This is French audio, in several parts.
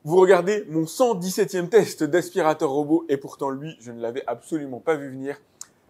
Vous regardez mon 117e test d'aspirateur robot et pourtant lui, je ne l'avais absolument pas vu venir.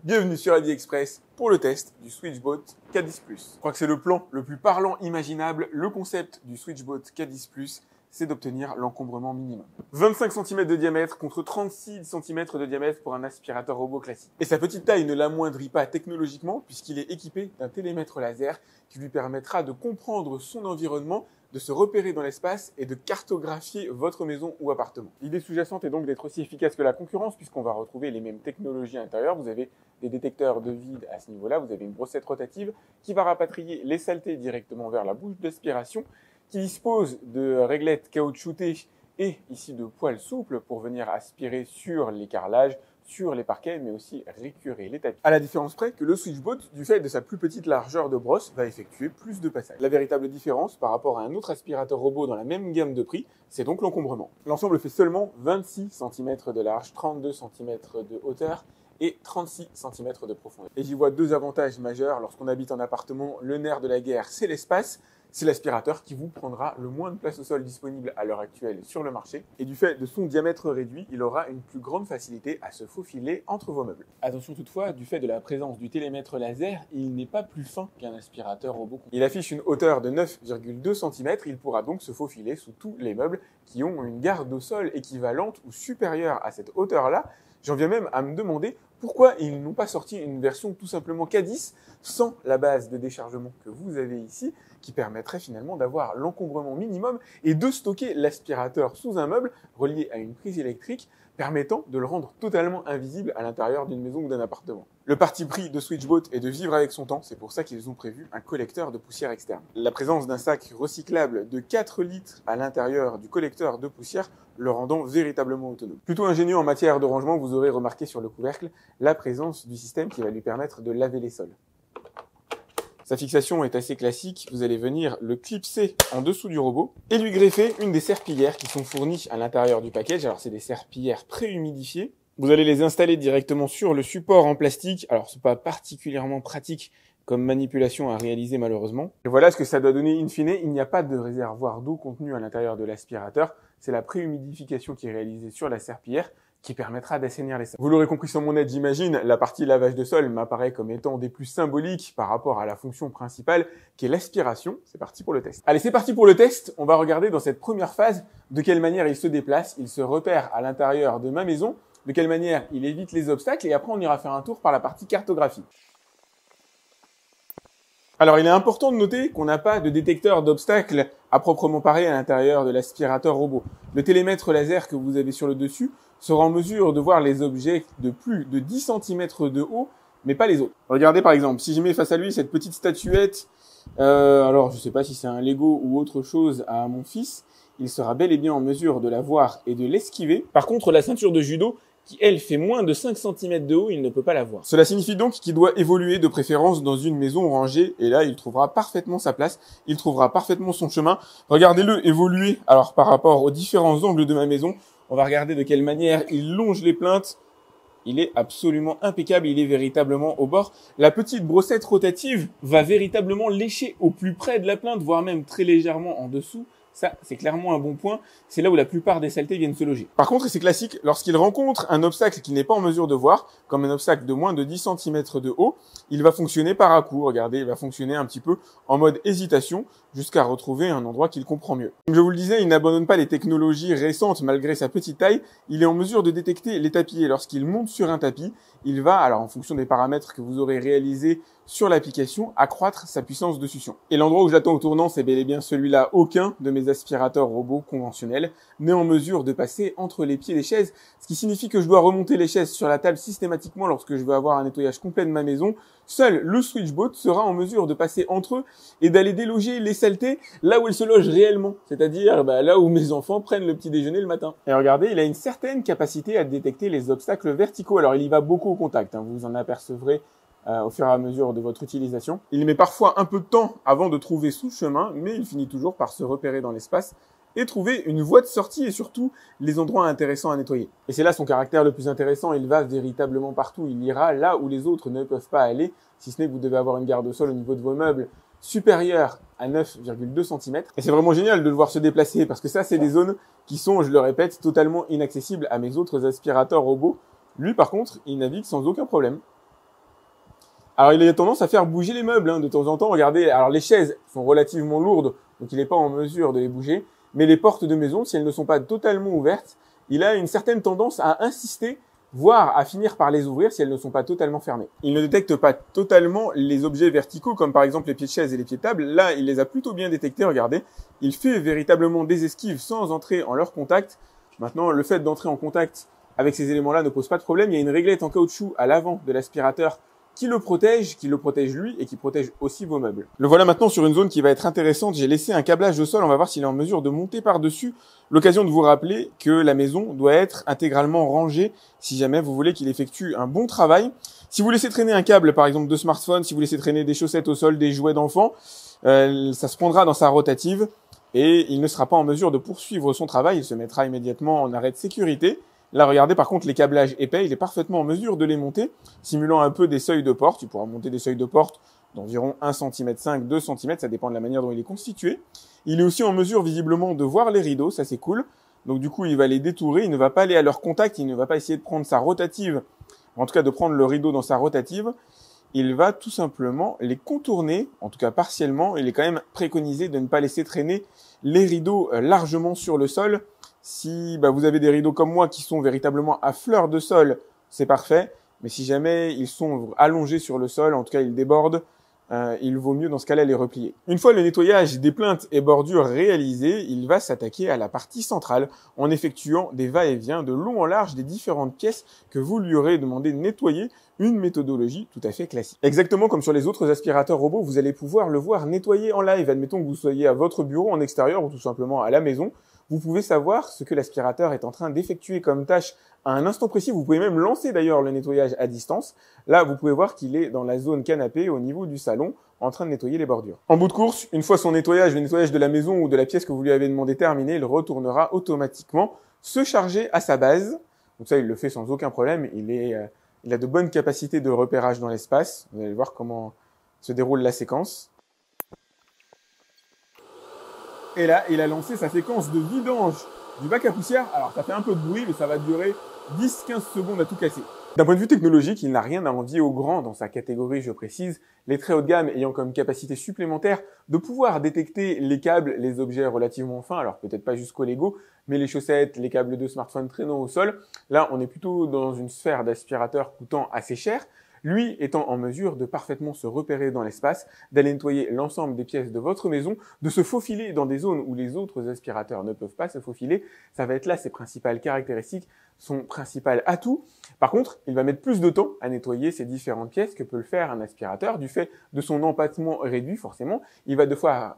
Bienvenue sur AliExpress pour le test du SwitchBot K10 Plus. Je crois que c'est le plan le plus parlant imaginable. Le concept du SwitchBot K10 Plus, c'est d'obtenir l'encombrement minimum. 25 cm de diamètre contre 36 cm de diamètre pour un aspirateur robot classique. Et sa petite taille ne l'amoindrit pas technologiquement puisqu'il est équipé d'un télémètre laser qui lui permettra de comprendre son environnement, de se repérer dans l'espace et de cartographier votre maison ou appartement. L'idée sous-jacente est donc d'être aussi efficace que la concurrence puisqu'on va retrouver les mêmes technologies à l'intérieur. Vous avez des détecteurs de vide à ce niveau-là, vous avez une brossette rotative qui va rapatrier les saletés directement vers la bouche d'aspiration, qui dispose de réglettes caoutchoutées et ici de poils souples pour venir aspirer sur les carrelages, sur les parquets, mais aussi récurer les tapis. À la différence près que le SwitchBot, du fait de sa plus petite largeur de brosse, va effectuer plus de passages. La véritable différence par rapport à un autre aspirateur robot dans la même gamme de prix, c'est donc l'encombrement. L'ensemble fait seulement 26 cm de large, 32 cm de hauteur et 36 cm de profondeur. Et j'y vois deux avantages majeurs. Lorsqu'on habite en appartement, le nerf de la guerre, c'est l'espace. C'est l'aspirateur qui vous prendra le moins de place au sol disponible à l'heure actuelle sur le marché. Et du fait de son diamètre réduit, il aura une plus grande facilité à se faufiler entre vos meubles. Attention toutefois, du fait de la présence du télémètre laser, il n'est pas plus fin qu'un aspirateur robot. Il affiche une hauteur de 9,2 cm. Il pourra donc se faufiler sous tous les meubles qui ont une garde au sol équivalente ou supérieure à cette hauteur-là. J'en viens même à me demander pourquoi ils n'ont pas sorti une version tout simplement K10 sans la base de déchargement que vous avez ici, qui permettrait finalement d'avoir l'encombrement minimum et de stocker l'aspirateur sous un meuble relié à une prise électrique, permettant de le rendre totalement invisible à l'intérieur d'une maison ou d'un appartement. Le parti pris de SwitchBot est de vivre avec son temps, c'est pour ça qu'ils ont prévu un collecteur de poussière externe. La présence d'un sac recyclable de 4 litres à l'intérieur du collecteur de poussière le rendant véritablement autonome. Plutôt ingénieux en matière de rangement, vous aurez remarqué sur le couvercle la présence du système qui va lui permettre de laver les sols. Sa fixation est assez classique, vous allez venir le clipser en dessous du robot et lui greffer une des serpillières qui sont fournies à l'intérieur du package. Alors c'est des serpillières pré-humidifiées. Vous allez les installer directement sur le support en plastique. Alors c'est pas particulièrement pratique comme manipulation à réaliser malheureusement. Et voilà ce que ça doit donner in fine. Il n'y a pas de réservoir d'eau contenu à l'intérieur de l'aspirateur. C'est la pré-humidification qui est réalisée sur la serpillière qui permettra d'assainir les sols. Vous l'aurez compris sur mon aide, j'imagine, la partie lavage de sol m'apparaît comme étant des plus symboliques par rapport à la fonction principale qui est l'aspiration. C'est parti pour le test. Allez, c'est parti pour le test. On va regarder dans cette première phase de quelle manière il se déplace, il se repère à l'intérieur de ma maison, de quelle manière il évite les obstacles et après on ira faire un tour par la partie cartographie. Alors, il est important de noter qu'on n'a pas de détecteur d'obstacles à proprement parler à l'intérieur de l'aspirateur robot. Le télémètre laser que vous avez sur le dessus sera en mesure de voir les objets de plus de 10 cm de haut, mais pas les autres. Regardez par exemple, si je mets face à lui cette petite statuette, alors je ne sais pas si c'est un Lego ou autre chose à mon fils, il sera bel et bien en mesure de la voir et de l'esquiver. Par contre, la ceinture de judo, qui elle fait moins de 5 cm de haut, il ne peut pas la voir. Cela signifie donc qu'il doit évoluer de préférence dans une maison rangée et là il trouvera parfaitement sa place, il trouvera parfaitement son chemin. Regardez-le évoluer alors par rapport aux différents angles de ma maison. On va regarder de quelle manière il longe les plinthes. Il est absolument impeccable, il est véritablement au bord. La petite brossette rotative va véritablement lécher au plus près de la plinthe, voire même très légèrement en dessous. Ça, c'est clairement un bon point. C'est là où la plupart des saletés viennent se loger. Par contre, et c'est classique, lorsqu'il rencontre un obstacle qu'il n'est pas en mesure de voir, comme un obstacle de moins de 10 cm de haut, il va fonctionner par à-coups. Regardez, il va fonctionner un petit peu en mode hésitation jusqu'à retrouver un endroit qu'il comprend mieux. Comme je vous le disais, il n'abandonne pas les technologies récentes malgré sa petite taille. Il est en mesure de détecter les tapis et lorsqu'il monte sur un tapis, il va, alors en fonction des paramètres que vous aurez réalisés sur l'application, accroître sa puissance de succion. Et l'endroit où j'attends au tournant, c'est bel et bien celui-là. Aucun de mes aspirateurs robots conventionnels n'est en mesure de passer entre les pieds des chaises, ce qui signifie que je dois remonter les chaises sur la table systématiquement lorsque je veux avoir un nettoyage complet de ma maison. Seul le SwitchBot sera en mesure de passer entre eux et d'aller déloger les saletés là où elles se logent réellement, c'est-à-dire là où mes enfants prennent le petit déjeuner le matin. Et regardez, il a une certaine capacité à détecter les obstacles verticaux. Alors il y va beaucoup au contact, vous en apercevrez au fur et à mesure de votre utilisation. Il met parfois un peu de temps avant de trouver son chemin, mais il finit toujours par se repérer dans l'espace et trouver une voie de sortie et surtout les endroits intéressants à nettoyer. Et c'est là son caractère le plus intéressant, il va véritablement partout, il ira là où les autres ne peuvent pas aller, si ce n'est que vous devez avoir une garde au sol au niveau de vos meubles supérieur à 9,2 cm. Et c'est vraiment génial de le voir se déplacer parce que ça, c'est des zones qui sont, je le répète, totalement inaccessibles à mes autres aspirateurs robots. Lui, par contre, il navigue sans aucun problème. Alors, il a tendance à faire bouger les meubles de temps en temps. Regardez, alors les chaises sont relativement lourdes, donc il n'est pas en mesure de les bouger. Mais les portes de maison, si elles ne sont pas totalement ouvertes, il a une certaine tendance à insister, voire à finir par les ouvrir si elles ne sont pas totalement fermées. Il ne détecte pas totalement les objets verticaux, comme par exemple les pieds de chaise et les pieds de table. Là, il les a plutôt bien détectés, regardez. Il fait véritablement des esquives sans entrer en leur contact. Maintenant, le fait d'entrer en contact avec ces éléments-là ne pose pas de problème. Il y a une réglette en caoutchouc à l'avant de l'aspirateur qui le protège lui et qui protège aussi vos meubles. Le voilà maintenant sur une zone qui va être intéressante. J'ai laissé un câblage au sol, on va voir s'il est en mesure de monter par-dessus. L'occasion de vous rappeler que la maison doit être intégralement rangée si jamais vous voulez qu'il effectue un bon travail. Si vous laissez traîner un câble, par exemple de smartphone, si vous laissez traîner des chaussettes au sol, des jouets d'enfants, ça se prendra dans sa rotative et il ne sera pas en mesure de poursuivre son travail. Il se mettra immédiatement en arrêt de sécurité. Là, regardez, par contre, les câblages épais, il est parfaitement en mesure de les monter, simulant un peu des seuils de porte. Il pourra monter des seuils de porte d'environ 1,5 cm, 2 cm, ça dépend de la manière dont il est constitué. Il est aussi en mesure, visiblement, de voir les rideaux, ça c'est cool. Donc du coup, il va les détourer, il ne va pas aller à leur contact, il ne va pas essayer de prendre sa rotative, en tout cas de prendre le rideau dans sa rotative. Il va tout simplement les contourner, en tout cas partiellement. Il est quand même préconisé de ne pas laisser traîner les rideaux largement sur le sol. Si vous avez des rideaux comme moi qui sont véritablement à fleur de sol, c'est parfait. Mais si jamais ils sont allongés sur le sol, en tout cas ils débordent, il vaut mieux dans ce cas-là les replier. Une fois le nettoyage des plinthes et bordures réalisé, il va s'attaquer à la partie centrale en effectuant des va-et-vient de long en large des différentes pièces que vous lui aurez demandé de nettoyer, une méthodologie tout à fait classique. Exactement comme sur les autres aspirateurs robots, vous allez pouvoir le voir nettoyer en live. Admettons que vous soyez à votre bureau en extérieur ou tout simplement à la maison. Vous pouvez savoir ce que l'aspirateur est en train d'effectuer comme tâche à un instant précis. Vous pouvez même lancer d'ailleurs le nettoyage à distance. Là, vous pouvez voir qu'il est dans la zone canapé au niveau du salon en train de nettoyer les bordures. En bout de course, une fois son nettoyage, le nettoyage de la maison ou de la pièce que vous lui avez demandé terminé, il retournera automatiquement se charger à sa base. Donc ça, il le fait sans aucun problème. Il a de bonnes capacités de repérage dans l'espace. Vous allez voir comment se déroule la séquence. Et là, il a lancé sa séquence de vidange du bac à poussière. Alors, ça fait un peu de bruit, mais ça va durer 10-15 secondes à tout casser. D'un point de vue technologique, il n'a rien à envier au grand dans sa catégorie, je précise, les très haut de gamme ayant comme capacité supplémentaire de pouvoir détecter les câbles, les objets relativement fins, alors peut-être pas jusqu'au Lego, mais les chaussettes, les câbles de smartphone traînant au sol. Là, on est plutôt dans une sphère d'aspirateur coûtant assez cher. Lui étant en mesure de parfaitement se repérer dans l'espace, d'aller nettoyer l'ensemble des pièces de votre maison, de se faufiler dans des zones où les autres aspirateurs ne peuvent pas se faufiler. Ça va être là ses principales caractéristiques, son principal atout. Par contre, il va mettre plus de temps à nettoyer ces différentes pièces que peut le faire un aspirateur du fait de son empattement réduit forcément. Il va devoir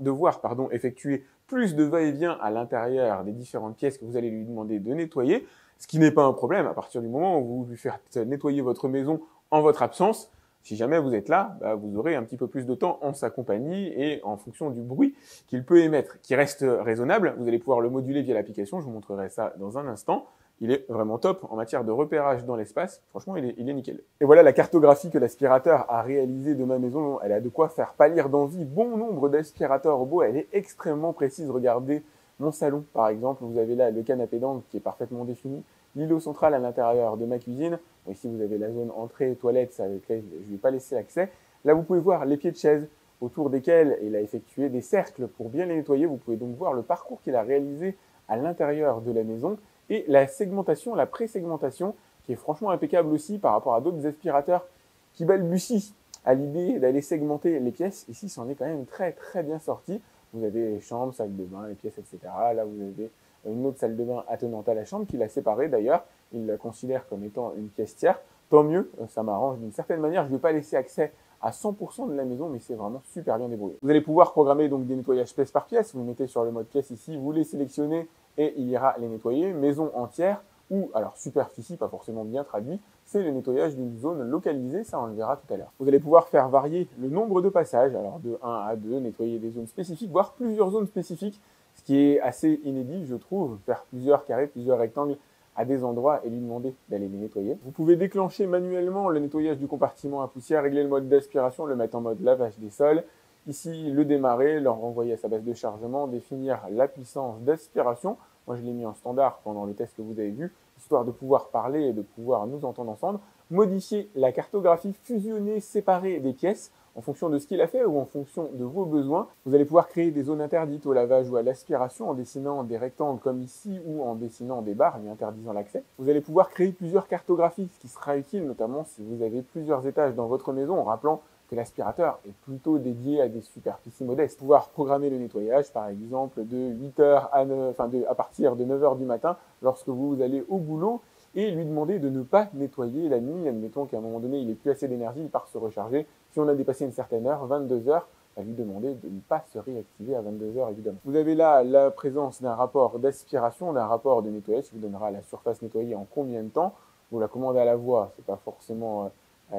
effectuer plus de va-et-vient à l'intérieur des différentes pièces que vous allez lui demander de nettoyer, ce qui n'est pas un problème à partir du moment où vous lui faites nettoyer votre maison en votre absence. Si jamais vous êtes là, vous aurez un petit peu plus de temps en sa compagnie et en fonction du bruit qu'il peut émettre, qui reste raisonnable. Vous allez pouvoir le moduler via l'application, je vous montrerai ça dans un instant. Il est vraiment top en matière de repérage dans l'espace. Franchement, il est nickel. Et voilà la cartographie que l'aspirateur a réalisée de ma maison. Elle a de quoi faire pâlir d'envie bon nombre d'aspirateurs robots. Elle est extrêmement précise. Regardez mon salon, par exemple. Vous avez là le canapé d'angle qui est parfaitement défini. L'îlot central à l'intérieur de ma cuisine. Bon, ici, vous avez la zone entrée, toilette, avec laquelle je ne vais pas laisser accès. Là, vous pouvez voir les pieds de chaise autour desquels il a effectué des cercles pour bien les nettoyer. Vous pouvez donc voir le parcours qu'il a réalisé à l'intérieur de la maison. Et la segmentation, la pré-segmentation, qui est franchement impeccable aussi par rapport à d'autres aspirateurs qui balbutient à l'idée d'aller segmenter les pièces. Ici, c'en est quand même très très bien sorti. Vous avez les chambres, salle de bain, les pièces, etc. Là, vous avez une autre salle de bain attenante à la chambre qu'il a séparée d'ailleurs. Il la considère comme étant une pièce tiers. Tant mieux, ça m'arrange d'une certaine manière. Je ne vais pas laisser accès à 100% de la maison, mais c'est vraiment super bien débrouillé. Vous allez pouvoir programmer donc des nettoyages pièce par pièce. Vous mettez sur le mode pièce ici, vous les sélectionnez et il ira les nettoyer. Maison entière ou, alors superficie, pas forcément bien traduit, c'est le nettoyage d'une zone localisée, ça on le verra tout à l'heure. Vous allez pouvoir faire varier le nombre de passages, alors de 1 à 2, nettoyer des zones spécifiques, voire plusieurs zones spécifiques, ce qui est assez inédit, je trouve, faire plusieurs carrés, plusieurs rectangles à des endroits et lui demander d'aller les nettoyer. Vous pouvez déclencher manuellement le nettoyage du compartiment à poussière, régler le mode d'aspiration, le mettre en mode lavage des sols. Ici, le démarrer, le renvoyer à sa base de chargement, définir la puissance d'aspiration. Moi, je l'ai mis en standard pendant le test que vous avez vu, histoire de pouvoir parler et de pouvoir nous entendre ensemble. Modifier la cartographie, fusionner, séparer des pièces en fonction de ce qu'il a fait ou en fonction de vos besoins. Vous allez pouvoir créer des zones interdites au lavage ou à l'aspiration en dessinant des rectangles comme ici ou en dessinant des barres lui interdisant l'accès. Vous allez pouvoir créer plusieurs cartographies, ce qui sera utile notamment si vous avez plusieurs étages dans votre maison, en rappelant que l'aspirateur est plutôt dédié à des superficies modestes. Pouvoir programmer le nettoyage, par exemple, de 8h à partir de 9h du matin lorsque vous allez au boulot et lui demander de ne pas nettoyer la nuit. Admettons qu'à un moment donné, il n'ait plus assez d'énergie, il part se recharger. Si on a dépassé une certaine heure, 22h, à lui demander de ne pas se réactiver à 22h évidemment. Vous avez là la présence d'un rapport d'aspiration, d'un rapport de nettoyage qui vous donnera la surface nettoyée en combien de temps. Vous la commandez à la voix, c'est pas forcément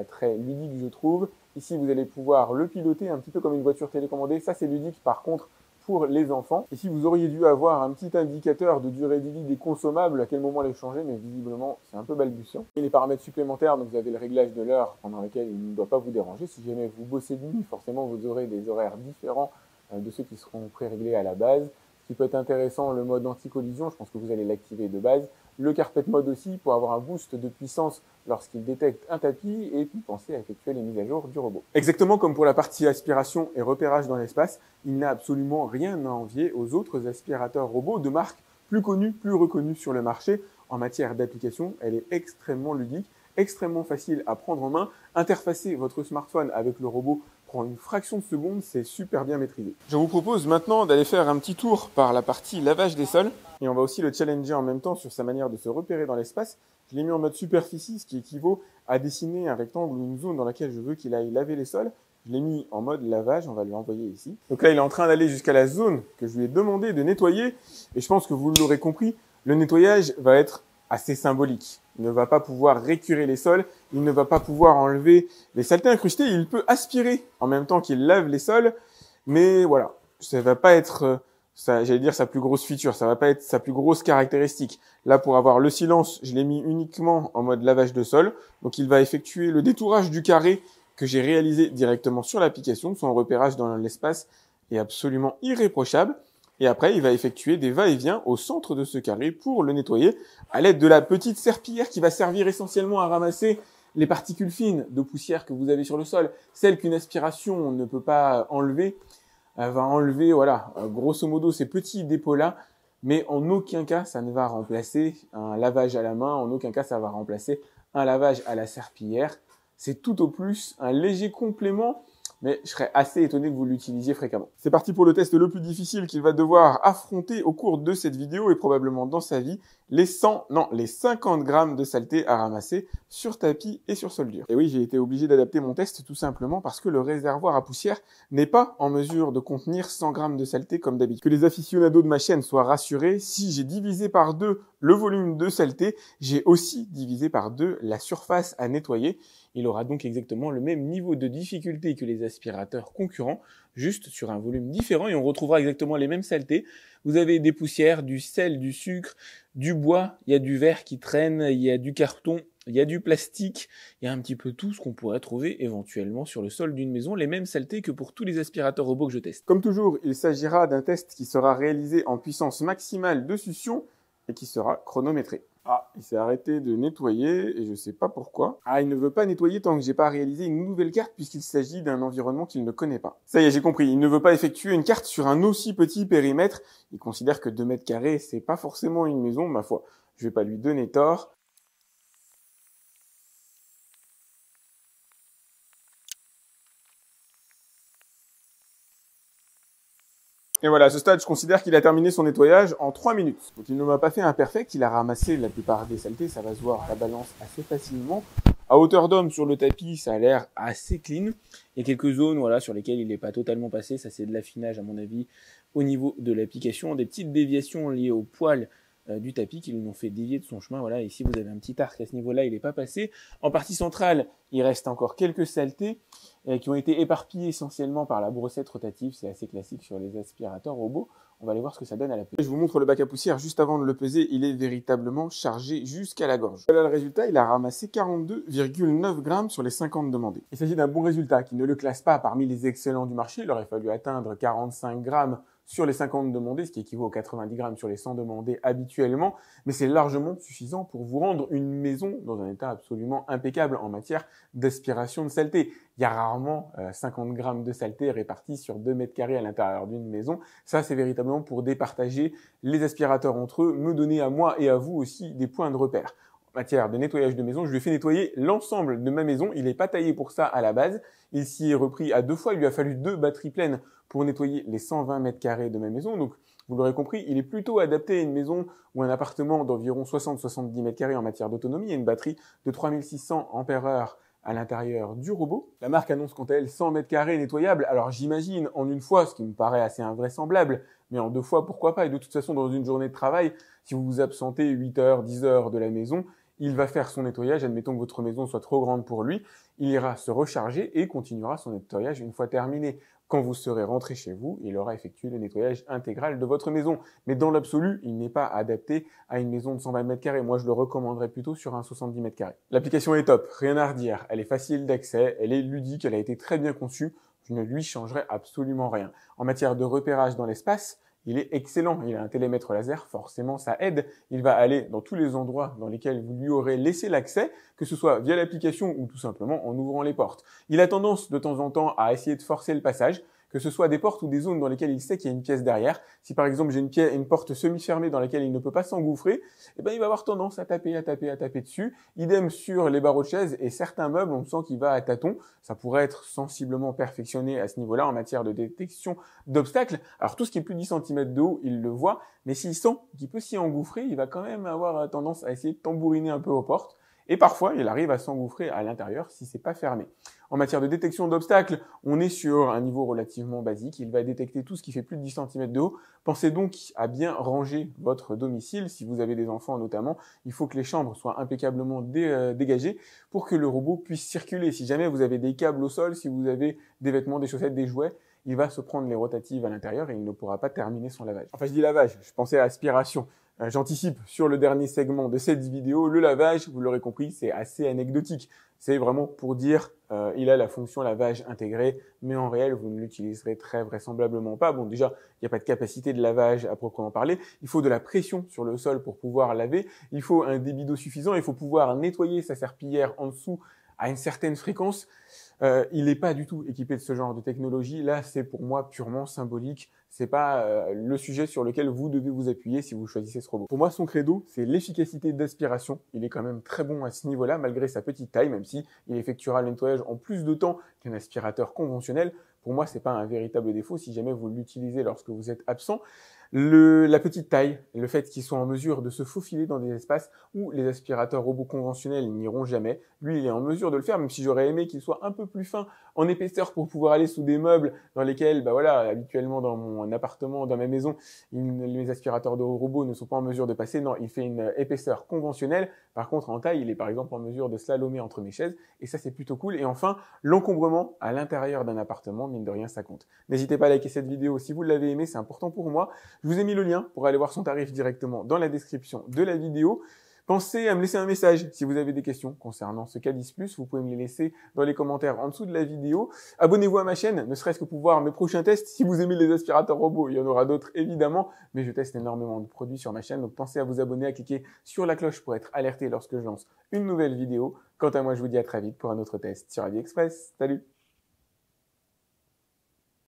très ludique je trouve. Ici vous allez pouvoir le piloter un petit peu comme une voiture télécommandée, ça c'est ludique par contre pour les enfants. Ici vous auriez dû avoir un petit indicateur de durée de vie des consommables, à quel moment les changer, mais visiblement c'est un peu balbutiant. Et les paramètres supplémentaires, donc vous avez le réglage de l'heure pendant laquelle il ne doit pas vous déranger. Si jamais vous bossez de nuit, forcément vous aurez des horaires différents de ceux qui seront pré-réglés à la base. Ce qui peut être intéressant, le mode anti-collision, je pense que vous allez l'activer de base. Le carpet mode aussi pour avoir un boost de puissance lorsqu'il détecte un tapis et puis penser à effectuer les mises à jour du robot. Exactement comme pour la partie aspiration et repérage dans l'espace, il n'a absolument rien à envier aux autres aspirateurs robots de marque plus connus, plus reconnus sur le marché. En matière d'application, elle est extrêmement ludique, extrêmement facile à prendre en main. Interfacer votre smartphone avec le robot prend une fraction de seconde, c'est super bien maîtrisé. Je vous propose maintenant d'aller faire un petit tour par la partie lavage des sols et on va aussi le challenger en même temps sur sa manière de se repérer dans l'espace. Je l'ai mis en mode superficie, ce qui équivaut à dessiner un rectangle ou une zone dans laquelle je veux qu'il aille laver les sols. Je l'ai mis en mode lavage, on va lui envoyer ici. Donc là, il est en train d'aller jusqu'à la zone que je lui ai demandé de nettoyer et je pense que vous l'aurez compris, le nettoyage va être assez symbolique. Il ne va pas pouvoir récurer les sols, il ne va pas pouvoir enlever les saletés incrustées, il peut aspirer en même temps qu'il lave les sols, mais voilà, ça va pas être, j'allais dire sa plus grosse feature, ça va pas être sa plus grosse caractéristique. Là, pour avoir le silence, je l'ai mis uniquement en mode lavage de sol, donc il va effectuer le détourage du carré que j'ai réalisé directement sur l'application. Son repérage dans l'espace est absolument irréprochable. Et après, il va effectuer des va-et-vient au centre de ce carré pour le nettoyer à l'aide de la petite serpillière qui va servir essentiellement à ramasser les particules fines de poussière que vous avez sur le sol, celles qu'une aspiration ne peut pas enlever. Elle va enlever, voilà, grosso modo ces petits dépôts-là, mais en aucun cas ça ne va remplacer un lavage à la main, en aucun cas ça va remplacer un lavage à la serpillière. C'est tout au plus un léger complément, mais je serais assez étonné que vous l'utilisiez fréquemment. C'est parti pour le test le plus difficile qu'il va devoir affronter au cours de cette vidéo et probablement dans sa vie, les 50 grammes de saleté à ramasser sur tapis et sur sol dur. Et oui, j'ai été obligé d'adapter mon test tout simplement parce que le réservoir à poussière n'est pas en mesure de contenir 100 grammes de saleté comme d'habitude. Que les aficionados de ma chaîne soient rassurés, si j'ai divisé par 2 le volume de saleté, j'ai aussi divisé par 2 la surface à nettoyer. Il aura donc exactement le même niveau de difficulté que les aspirateurs concurrents, juste sur un volume différent et on retrouvera exactement les mêmes saletés. Vous avez des poussières, du sel, du sucre, du bois, il y a du verre qui traîne, il y a du carton, il y a du plastique, il y a un petit peu tout ce qu'on pourrait trouver éventuellement sur le sol d'une maison, les mêmes saletés que pour tous les aspirateurs robots que je teste. Comme toujours, il s'agira d'un test qui sera réalisé en puissance maximale de succion et qui sera chronométré. Ah, il s'est arrêté de nettoyer et je sais pas pourquoi. Ah, il ne veut pas nettoyer tant que j'ai pas réalisé une nouvelle carte puisqu'il s'agit d'un environnement qu'il ne connaît pas. Ça y est, j'ai compris. Il ne veut pas effectuer une carte sur un aussi petit périmètre. Il considère que 2 mètres carrés, c'est pas forcément une maison, ma foi. Je vais pas lui donner tort. Et voilà, à ce stade, je considère qu'il a terminé son nettoyage en 3 minutes. Donc il ne m'a pas fait un perfect, il a ramassé la plupart des saletés, ça va se voir à la balance assez facilement. À hauteur d'homme sur le tapis, ça a l'air assez clean. Il y a quelques zones voilà, sur lesquelles il n'est pas totalement passé, ça c'est de l'affinage à mon avis au niveau de l'application. Des petites déviations liées au poil du tapis qui lui ont fait dévier de son chemin. Voilà, ici vous avez un petit arc à ce niveau-là, il n'est pas passé. En partie centrale, il reste encore quelques saletés qui ont été éparpillées essentiellement par la brossette rotative. C'est assez classique sur les aspirateurs robots. On va aller voir ce que ça donne à la pesée. Je vous montre le bac à poussière juste avant de le peser. Il est véritablement chargé jusqu'à la gorge. Voilà le résultat. Il a ramassé 42,9 grammes sur les 50 demandés. Il s'agit d'un bon résultat qui ne le classe pas parmi les excellents du marché. Il aurait fallu atteindre 45 grammes sur les 50 demandés, ce qui équivaut aux 90 grammes sur les 100 demandés habituellement, mais c'est largement suffisant pour vous rendre une maison dans un état absolument impeccable en matière d'aspiration de saleté. Il y a rarement 50 grammes de saleté répartis sur 2 mètres carrés à l'intérieur d'une maison. Ça, c'est véritablement pour départager les aspirateurs entre eux, me donner à moi et à vous aussi des points de repère. En matière de nettoyage de maison, je lui ai fait nettoyer l'ensemble de ma maison. Il n'est pas taillé pour ça à la base. Il s'y est repris à 2 fois. Il lui a fallu 2 batteries pleines pour nettoyer les 120 mètres carrés de ma maison. Donc, vous l'aurez compris, il est plutôt adapté à une maison ou un appartement d'environ 60-70 mètres carrés en matière d'autonomie. Il y a une batterie de 3600 ampères-heure à l'intérieur du robot. La marque annonce quant à elle 100 mètres carrés nettoyables. Alors j'imagine en une fois, ce qui me paraît assez invraisemblable, mais en 2 fois, pourquoi pas. Et de toute façon, dans une journée de travail, si vous vous absentez 8 heures, 10 heures de la maison, il va faire son nettoyage. Admettons que votre maison soit trop grande pour lui. Il ira se recharger et continuera son nettoyage une fois terminé. Quand vous serez rentré chez vous, il aura effectué le nettoyage intégral de votre maison. Mais dans l'absolu, il n'est pas adapté à une maison de 120 mètres carrés. Moi, je le recommanderais plutôt sur un 70 mètres carrés. L'application est top, rien à redire. Elle est facile d'accès, elle est ludique, elle a été très bien conçue. Je ne lui changerai absolument rien. En matière de repérage dans l'espace, il est excellent. Il a un télémètre laser, forcément ça aide. Il va aller dans tous les endroits dans lesquels vous lui aurez laissé l'accès, que ce soit via l'application ou tout simplement en ouvrant les portes. Il a tendance de temps en temps à essayer de forcer le passage, que ce soit des portes ou des zones dans lesquelles il sait qu'il y a une pièce derrière. Si par exemple j'ai une porte semi-fermée dans laquelle il ne peut pas s'engouffrer, eh ben il va avoir tendance à taper dessus. Idem sur les barreaux de chaise et certains meubles, on sent qu'il va à tâtons. Ça pourrait être sensiblement perfectionné à ce niveau-là en matière de détection d'obstacles. Alors tout ce qui est plus de 10 cm de haut, il le voit, mais s'il sent qu'il peut s'y engouffrer, il va quand même avoir tendance à essayer de tambouriner un peu aux portes. Et parfois, il arrive à s'engouffrer à l'intérieur si c'est pas fermé. En matière de détection d'obstacles, on est sur un niveau relativement basique. Il va détecter tout ce qui fait plus de 10 cm de haut. Pensez donc à bien ranger votre domicile. Si vous avez des enfants notamment, il faut que les chambres soient impeccablement dégagées pour que le robot puisse circuler. Si jamais vous avez des câbles au sol, si vous avez des vêtements, des chaussettes, des jouets, il va se prendre les rotatives à l'intérieur et il ne pourra pas terminer son lavage. Enfin, je dis lavage, je pensais à aspiration. J'anticipe sur le dernier segment de cette vidéo. Le lavage, vous l'aurez compris, c'est assez anecdotique. C'est vraiment pour dire, il a la fonction lavage intégrée, mais en réel, vous ne l'utiliserez très vraisemblablement pas. Bon, déjà, il n'y a pas de capacité de lavage à proprement parler. Il faut de la pression sur le sol pour pouvoir laver. Il faut un débit d'eau suffisant. Il faut pouvoir nettoyer sa serpillière en dessous à une certaine fréquence. Il n'est pas du tout équipé de ce genre de technologie. Là, c'est pour moi purement symbolique. C'est pas le sujet sur lequel vous devez vous appuyer si vous choisissez ce robot. Pour moi, son credo, c'est l'efficacité d'aspiration. Il est quand même très bon à ce niveau-là, malgré sa petite taille, même si il effectuera le nettoyage en plus de temps qu'un aspirateur conventionnel. Pour moi, c'est pas un véritable défaut si jamais vous l'utilisez lorsque vous êtes absent. La petite taille, le fait qu'ils soient en mesure de se faufiler dans des espaces où les aspirateurs robots conventionnels n'iront jamais. Lui, il est en mesure de le faire, même si j'aurais aimé qu'il soit un peu plus fin en épaisseur pour pouvoir aller sous des meubles dans lesquels, habituellement dans mon appartement, dans ma maison, les aspirateurs de robots ne sont pas en mesure de passer. Non, il fait une épaisseur conventionnelle. Par contre, en taille, il est par exemple en mesure de slalomer entre mes chaises. Et ça, c'est plutôt cool. Et enfin, l'encombrement à l'intérieur d'un appartement, mine de rien, ça compte. N'hésitez pas à liker cette vidéo si vous l'avez aimé, c'est important pour moi. Je vous ai mis le lien pour aller voir son tarif directement dans la description de la vidéo. Pensez à me laisser un message si vous avez des questions concernant ce Cadis Plus. Vous pouvez me les laisser dans les commentaires en dessous de la vidéo. Abonnez-vous à ma chaîne, ne serait-ce que pour voir mes prochains tests. Si vous aimez les aspirateurs robots, il y en aura d'autres évidemment, mais je teste énormément de produits sur ma chaîne. Donc pensez à vous abonner, à cliquer sur la cloche pour être alerté lorsque je lance une nouvelle vidéo. Quant à moi, je vous dis à très vite pour un autre test sur AliExpress. Salut!